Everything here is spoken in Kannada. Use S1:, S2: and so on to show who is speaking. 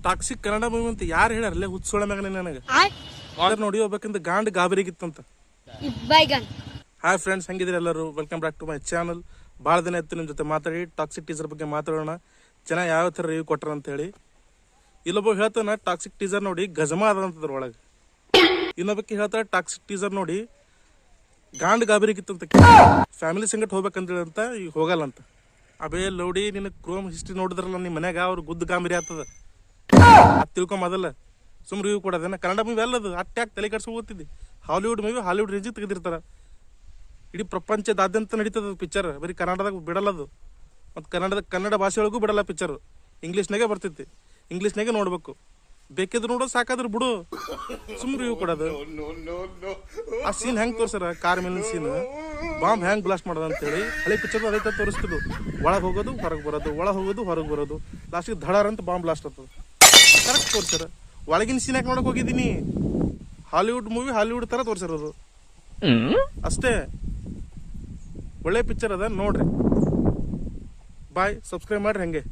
S1: ಟಾಕ್ಸಿಕ್ ಕನ್ನಡ ಮೂವಿ ಅಂತ ಯಾರು ಹೇಳ್ಯಾರಲ್ಲೇ ಹುಚ್ಚೋಳ ಮಗನೇ ನನಗೆ ನೋಡಿ ಹೋಗ್ಬೇಕಂತ ಗಾಂಡ್ ಗಾಬರಿಗಿತ್ತಂತ. ಹಾಯ್ ಫ್ರೆಂಡ್ಸ್, ಹೆಂಗಿದ್ರಿ ಎಲ್ಲರೂ? Welcome back to my channel. ಭಾಳ ದಿನ ಇತ್ತು ನಿಮ್ಮ ಜೊತೆ ಮಾತಾಡಿ ಟಾಕ್ಸಿಕ್ ಟೀಸರ್ ಬಗ್ಗೆ ಮಾತಾಡೋಣ. ಜನ ಯಾವ ಥರ ರಿವ್ಯೂ ಕೊಟ್ರ ಅಂತ ಹೇಳಿ. ಇಲ್ಲೊಬ್ಬ ಹೇಳ್ತಾನ ಟಾಕ್ಸಿಕ್ ಟೀಸರ್ ನೋಡಿ ಗಜಮ ಅದಂತದ್ರ ಒಳಗೆ. ಇನ್ನೊಬ್ಬಕ್ಕೆ ಹೇಳ್ತಾರ ಟಾಕ್ಸಿಕ್ ಟೀಸರ್ ನೋಡಿ ಗಾಂಡ್ ಗಾಬರಿಗಿತ್ತಂತ, ಫ್ಯಾಮಿಲಿ ಸಂಗಟ್ ಹೋಗ್ಬೇಕಂತೇಳಿ ಅಂತ ಈಗ ಹೋಗಲ್ಲ ಅಂತ. ಅಬೇ ಲೌಡಿ, ನಿನ್ನ ಕ್ರೋಮ್ ಹಿಸ್ಟ್ರಿ ನೋಡಿದ್ರಲ್ಲ ನಿಮ್ಮ ಮನ್ಯಾಗ ಅವ್ರು ಗುದ್ದು ಗಾಂಭೀರಿ ಆಗ್ತದ ಅದು ತಿಳ್ಕೊಂಬದಲ್ಲ. ಸುಮ್ ರಿವ್ಯೂ ಕೊಡೋದೇನ? ಕನ್ನಡ ಮೂವಿ ಅಲ್ಲದು, ಅಟ್ಯಾಕ್ ತಲೆ ಕಟ್ಸಿ ಹೋಗ್ತಿದ್ದಿ. ಹಾಲಿವುಡ್ ಮೂವಿ ಹಾಲಿವುಡ್ ರೇಂಜಿಗೆ ತೆಗೆದಿರ್ತಾರ. ಇಡೀ ಪ್ರಪಂಚದಾದ್ಯಂತ ನಡೀತದ ಪಿಕ್ಚರ್, ಬರೀ ಕನ್ನಡದಾಗ ಬಿಡಲ್ಲದು. ಮತ್ತು ಕನ್ನಡ ಭಾಷೆ ಒಳಗೂ ಬಿಡಲ್ಲ ಪಿಕ್ಚರ್. ಇಂಗ್ಲೀಷ್ನಾಗೆ ಬರ್ತೈತಿ, ಇಂಗ್ಲೀಷ್ನಾಗೆ ನೋಡ್ಬೇಕು. ಬೇಕಿದ್ರು ನೋಡೋ, ಸಾಕಾದ್ರೆ ಬಿಡು. ಸುಮ್ ರಿವ್ಯೂ ಕೊಡೋದು. ಆ ಸೀನ್ ಹೆಂಗೆ ತೋರ್ಸಾರ, ಕಾರ್ ಮೇಲಿನ ಸೀನ್, ಬಾಂಬ್ ಹೆಂಗ್ ಬ್ಲಾಸ್ಟ್ ಮಾಡೋದು ಅಂತೇಳಿ ಹಳೆ ಪಿಕ್ಚರ್ ಅದೇ ತರ ತೋರಿಸ್ತಿದ್ದು. ಒಳಗೆ ಹೋಗೋದು ಹೊರಗೆ ಬರೋದು, ಒಳಗೆ ಹೋಗೋದು ಹೊರಗೆ ಬರೋದು, ಲಾಸ್ಟಿಗೆ ಧಡಾರ ಅಂತ ಬಾಂಬ್ ಬ್ಲಾಸ್ಟ್ ಆಗ್ತದೆ. ಕರೆಕ್ಟ್ ತೋರ್ಸಾರ. ಒಳಗಿನ ಸೀನ್ ಯಾಕೆ ನೋಡಕ್ ಹೋಗಿದ್ದೀನಿ? ಹಾಲಿವುಡ್ ಮೂವಿ ಹಾಲಿವುಡ್ ತರ ತೋರ್ಸಿರೋದು ಅಷ್ಟೇ. ಒಳ್ಳೆ ಪಿಕ್ಚರ್ ಅದ, ನೋಡ್ರಿ. ಬಾಯ್, ಸಬ್ಸ್ಕ್ರೈಬ್ ಮಾಡ್ರಿ. ಹಂಗೆ